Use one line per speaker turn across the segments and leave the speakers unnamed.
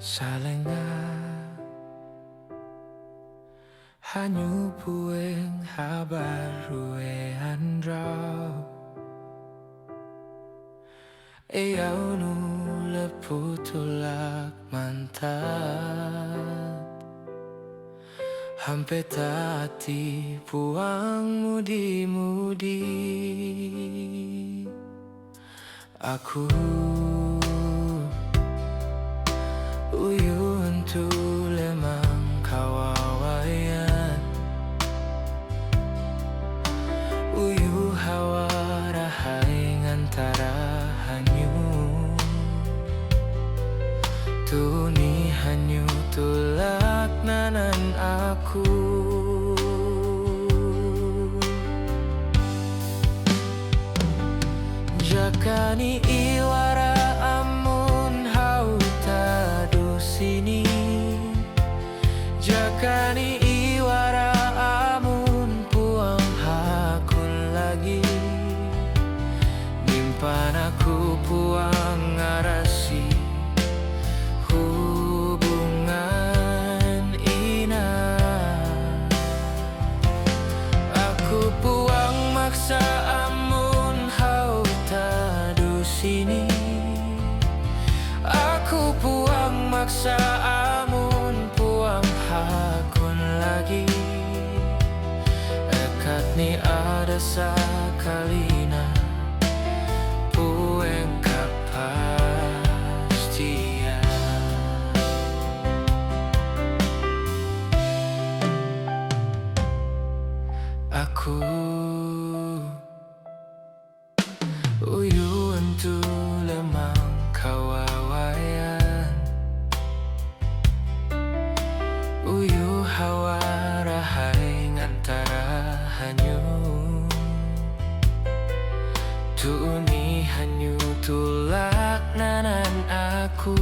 Salenga hanyu pueng habarue andrau Eyau nu leputulak mantat Hampe tati puang mudi-mudi Aku uyun tu lemang kawawayan Uyu hawa rahai ngantara hanyu Tuni hanyu tulak nanan aku Jakani iwara amun hau tadu sini Jakani iwara amun puang hakun lagi Nimpan aku puang ngarasi hubungan ina Aku puang maksa amun hau tadu sini Aku puang maksa amun puang hakun lagi Ekat ni ada sakalina pueng kapastian Aku uyun tu lemang kawawayan Uyu hawa rahai ngantara hanyu Tuni hanyu tulak nanan aku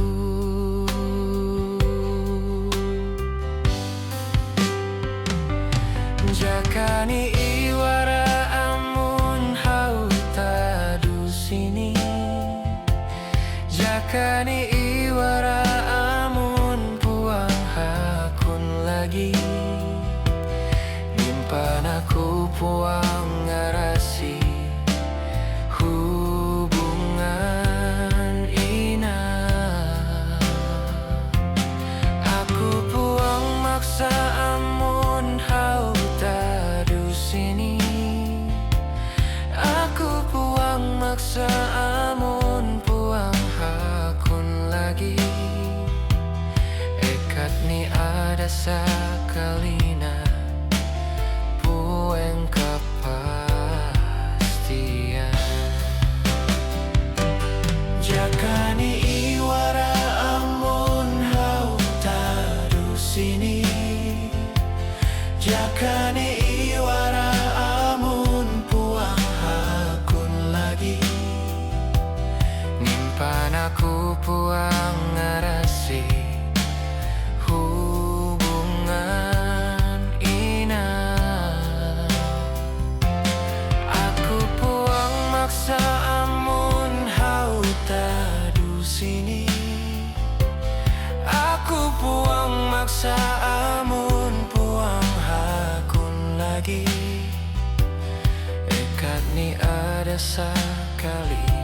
Jakani iwara amun hau tadu sini Jakani iwara amun puang hakun lagi Nimpan aku puang ngarasi hubungan ina Aku puang maksa amun hau tadu sini Aku puang maksa amun puang hakun lagi Ekat ni ada sakalina pueng kapastian Jakani iwara amun hau tadu sini Jakani iwara amun puang hakun lagi Nimpan aku puang ngarasi hubungan ina Aku puang maksa amun hau tadu sini Aku puang maksa amun puang hakun lagi Ekat ni ada sakali